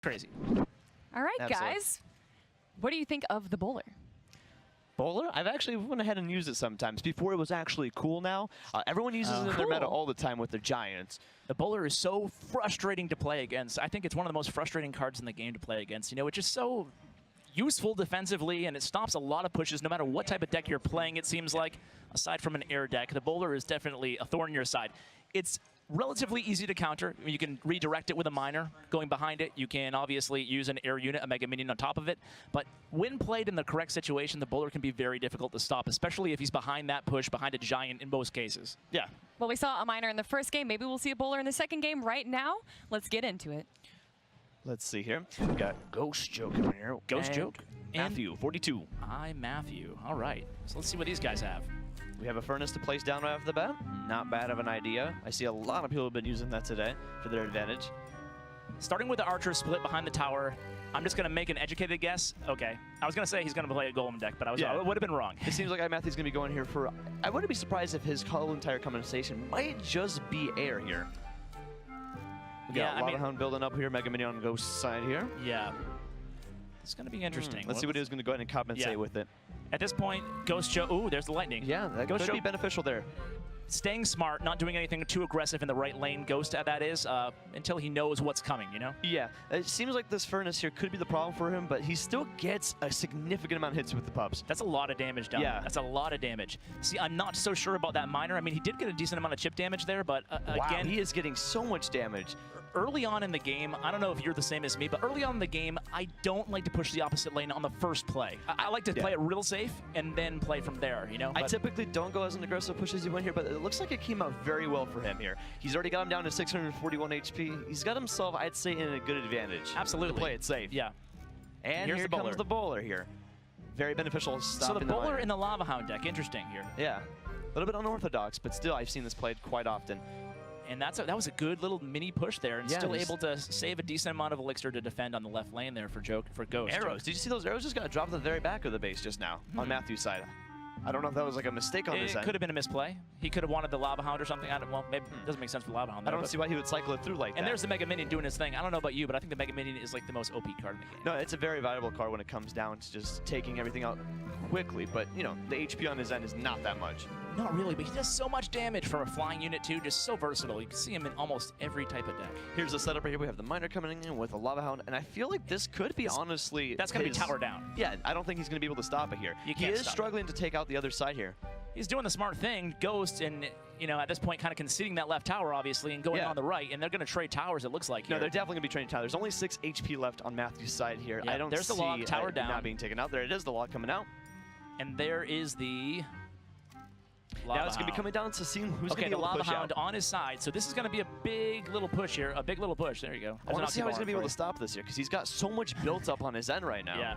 Crazy. All right, Absolutely. guys. What do you think of the bowler? Bowler? I've actually went ahead and used it sometimes. Before it was actually cool now. Everyone uses it in their meta all the time with their giants. The bowler is so frustrating to play against. I think it's one of the most frustrating cards in the game to play against. You know, it's just so useful defensively, and it stops a lot of pushes no matter what type of deck you're playing, it seems like. Aside from an air deck, the bowler is definitely a thorn in your side. It's relatively easy to counter. You can redirect it with a miner going behind it. You can obviously use an air unit, a mega minion on top of it. But when played in the correct situation, the bowler can be very difficult to stop, especially if he's behind that push, behind a giant in most cases. Yeah. Well, we saw a miner in the first game. Maybe we'll see a bowler in the second game right now. Let's get into it. Let's see here. We got Ghost Joke in here. Ghost Joke. iMatthew42. iMatthew. All right. So let's see what these guys have. We have a furnace to place down right off the bat. Not bad of an idea. I see a lot of people have been using that today for their advantage. Starting with the archer split behind the tower, I'm just going to make an educated guess. Okay. I was going to say he's going to play a golem deck, but I would have been wrong. It seems like iMatthew's going to be going here for... I wouldn't be surprised if his whole entire compensation might just be air here. We got Lava Hound building up here, Mega Minion on Ghost side here. Yeah. It's going to be interesting. Let's see what he was going to go ahead and compensate with it. At this point, Ghost Joe... Ooh, there's the lightning. Yeah, that Ghost could be beneficial there. Staying smart, not doing anything too aggressive in the right lane, Ghost that is, until he knows what's coming, you know? Yeah, it seems like this furnace here could be the problem for him, but he still gets a significant amount of hits with the pups. That's a lot of damage down there. That's a lot of damage. See, I'm not so sure about that miner. I mean, he did get a decent amount of chip damage there, but again... he is getting so much damage. Early on in the game, I don't know if you're the same as me, but early on in the game, I don't like to push the opposite lane on the first play. I like to play it real safe and then play from there, you know? I typically don't go as an aggressive push as you went here, but it looks like it came out very well for him here. He's already got him down to 641 HP. He's got himself, I'd say, in a good advantage. Absolutely. To play it safe. Yeah. And here comes the bowler here. Very beneficial stop. So the bowler in the Lava Hound deck, interesting here. Yeah. A little bit unorthodox, but still, I've seen this played quite often. And that was a good little mini push there, and still able to save a decent amount of elixir to defend on the left lane there for Ghost. Arrows. Did you see those arrows just got dropped at the very back of the base just now on Matthew's side? I don't know if that was like a mistake on his end. It could have been a misplay. He could have wanted the Lava Hound or something. Well, maybe it doesn't make sense for Lava Hound. I don't see why he would cycle it through like that. And there's the Mega Minion doing his thing. I don't know about you, but I think the Mega Minion is like the most OP card in the game. No, it's a very valuable card when it comes down to just taking everything out quickly. But, you know, the HP on his end is not that much. Not really, but he does so much damage from a flying unit too, just so versatile. You can see him in almost every type of deck. Here's the setup right here. We have the miner coming in with a Lava Hound, and I feel like this could be honestly... That's going to be tower down. Yeah, I don't think he's going to be able to stop it here. He is struggling to take out the other side here. He's doing the smart thing, Ghost, and you know, at this point kind of conceding that left tower, obviously, and going on the right, and they're going to trade towers, it looks like here. No, they're definitely going to be trading towers. There's only 6 HP left on Matthew's side here. Yeah, I don't there's see the log, tower down. Not being taken out. There it is, the log coming out. And there is the... Now it's going to be coming down to seeing who's going to be able to push out. Lava Hound on his side. So this is going to be a big little push here. A big little push. There you go. I want to see how he's going to be able to stop this here, because he's got so much built up on his end right now. Yeah.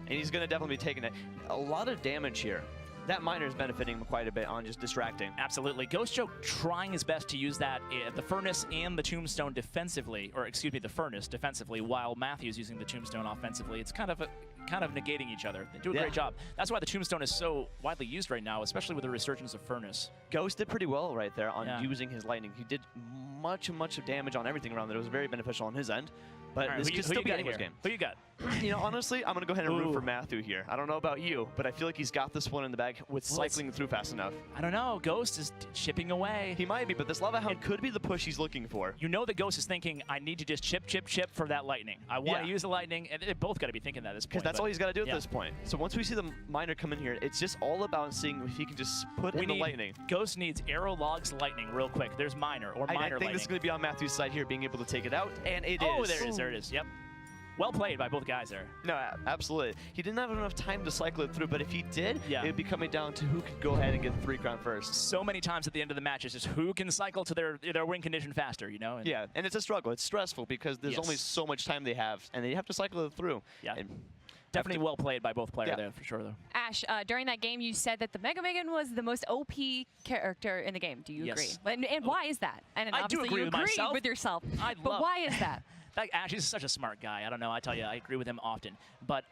And he's going to definitely be taking it. A lot of damage here. That miner is benefiting him quite a bit on just distracting. Absolutely. Ghost Joke trying his best to use that, the furnace and the tombstone defensively, or excuse me, the furnace defensively, while Matthew's using the tombstone offensively. It's kind of negating each other. They do a great job. That's why the tombstone is so widely used right now, especially with the resurgence of furnace. Ghost did pretty well right there on using his lightning. He did much damage on everything around there. It was very beneficial on his end. But this could still be a game. Who you got? You know, honestly, I'm going to go ahead and root for Matthew here. I don't know about you, but I feel like he's got this one in the bag with cycling through fast enough. I don't know. Ghost is chipping away. He might be, but this Lava Hound could be the push he's looking for. You know that Ghost is thinking, I need to just chip for that lightning. I want to use the lightning, and they both got to be thinking that at this point. Because that's all he's got to do at this point. So once we see the miner come in here, it's just all about seeing if he can just put in the lightning. Ghost needs arrow logs lightning real quick. There's miner or miner lightning. I think this is going to be on Matthew's side here, being able to take it out, and it is. Oh, there it is. There it is. Yep. Well played by both guys there. No, absolutely. He didn't have enough time to cycle it through, but if he did, it would be coming down to who could go ahead and get the 3 crown first. So many times at the end of the match, it's just who can cycle to their win condition faster, you know? And and it's a struggle. It's stressful because there's only so much time they have, and they have to cycle it through. Yeah. Definitely well played by both players there, for sure, though. Ash, during that game, you said that the Mega Minion was the most OP character in the game. Do you agree? And why is that? And I do agree with myself. With yourself. But why is that? That Ash is such a smart guy. I don't know. I tell you, I agree with him often. But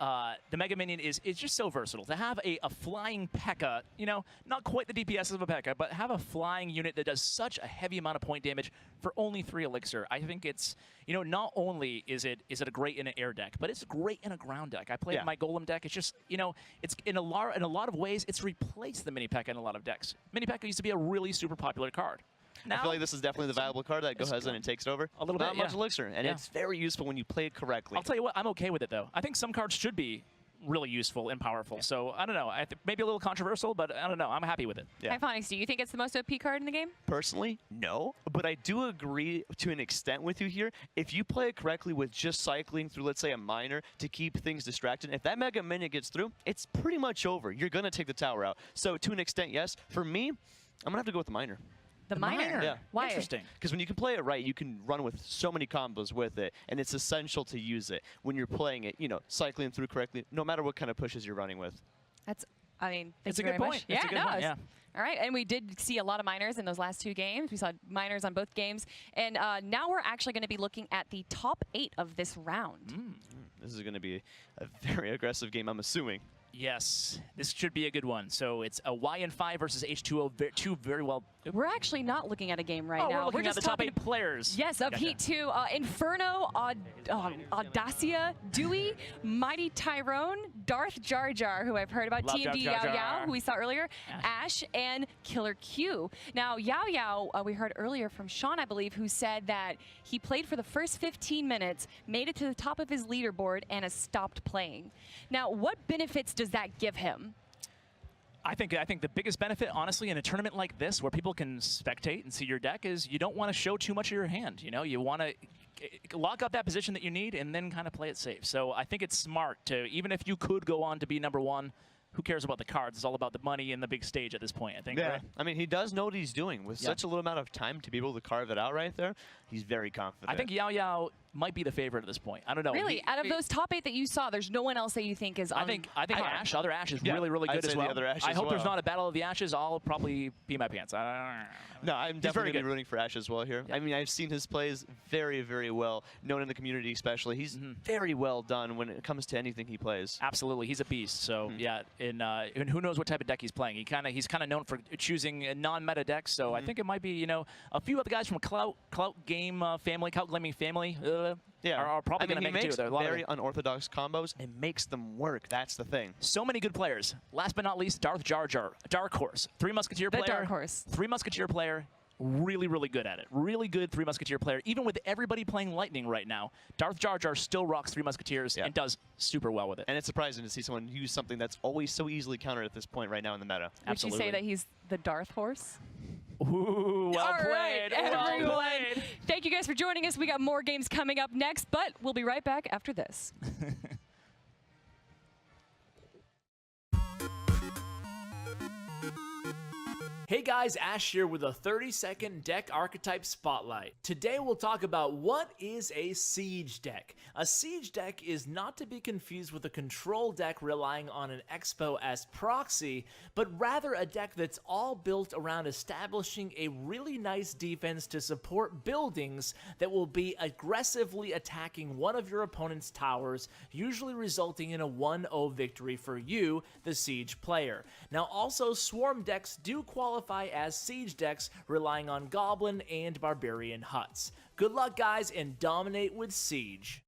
the Mega Minion is just so versatile. To have a flying P.E.K.K.A., you know, not quite the DPS of a P.E.K.K.A., but have a flying unit that does such a heavy amount of point damage for only 3 elixir. I think it's, you know, not only is it a great in an air deck, but it's great in a ground deck. I played my Golem deck. It's just, you know, it's in a lot of ways, it's replaced the Mini P.E.K.K.A. in a lot of decks. Mini P.E.K.K.A. used to be a really super popular card. Now, I feel like this is definitely the valuable card that goes in and takes it over. A little bit, Not much elixir, and it's very useful when you play it correctly. I'll tell you what, I'm okay with it, though. I think some cards should be really useful and powerful. Yeah. So, I don't know. Maybe a little controversial, but I don't know. I'm happy with it. Yeah. Hyphonics, do you think it's the most OP card in the game? Personally, no. But I do agree to an extent with you here. If you play it correctly with just cycling through, let's say, a miner to keep things distracted, if that Mega Minion gets through, it's pretty much over. You're going to take the tower out. So, to an extent, yes. For me, I'm going to have to go with the miner. The miner? Yeah. Why? Interesting. Because when you can play it right, you can run with so many combos with it, and it's essential to use it when you're playing it, you know, cycling through correctly, no matter what kind of pushes you're running with. That's, I mean, it's a good point. Yeah, it's a good point. Yeah. All right, and we did see a lot of miners in those last 2 games. We saw miners on both games, and now we're actually going to be looking at the top 8 of this round. This is going to be a very aggressive game, I'm assuming. Yes, this should be a good one. So it's a YN5 versus H2O, 2 very well. We're actually not looking at a game right now. We're looking at the top 8 players. Yes, of Heat 2. Inferno, Audacia, Dewey, Mighty Tyrone, Darth Jar Jar, who I've heard about, Love TMD Jar Yao Jar. Yao, who we saw earlier, Ash, and Killer Q. Now, Yao Yao, we heard earlier from Sean, I believe, who said that he played for the first 15 minutes, made it to the top of his leaderboard, and has stopped playing. Now, what benefits does that give him? I think the biggest benefit, honestly, in a tournament like this, where people can spectate and see your deck, is you don't want to show too much of your hand. You know, you want to lock up that position that you need and then kind of play it safe. So I think it's smart to, even if you could go on to be #1, who cares about the cards? It's all about the money and the big stage at this point, I think. Yeah. Right? I mean, he does know what he's doing. With such a little amount of time to be able to carve it out right there, he's very confident. I think Yao Yao might be the favorite at this point. I don't know. Really? Out of those top 8 that you saw, there's no one else that you think is on I think Ash, other Ash is really good I'd say as well. The other Ash I as hope well. there's not a battle of the Ashes. I'll probably pee my pants. No, I'm definitely going to be rooting for Ash as well here. I mean, I've seen his plays very, very well, known in the community especially. He's very well done when it comes to anything he plays. Absolutely, he's a beast. So yeah, and who knows what type of deck he's playing. He's kind of known for choosing non-meta decks. So I think it might be, you know, a few other guys from Clout Gaming family. Are probably going to make it too. He makes very unorthodox combos and makes them work. That's the thing. So many good players. Last but not least, Darth Jar Jar, Dark Horse, 3 Musketeer player. Dark Horse. 3 Musketeer player. Really, really good at it. Really good 3 Musketeer player. Even with everybody playing Lightning right now, Darth Jar Jar still rocks 3 Musketeers and does super well with it. And it's surprising to see someone use something that's always so easily countered at this point right now in the meta. Would you say that he's the Darth Horse? Ooh, well played. Well played. Thank you guys for joining us. We got more games coming up next, but we'll be right back after this. Hey guys, Ash here with a 30-second deck archetype spotlight. Today we'll talk about what is a siege deck. A siege deck is not to be confused with a control deck relying on an expo as proxy, but rather a deck that's all built around establishing a really nice defense to support buildings that will be aggressively attacking one of your opponent's towers, usually resulting in a 1-0 victory for you, the siege player. Now also, swarm decks do qualify as siege decks relying on goblin and barbarian huts. Good luck guys, and dominate with siege.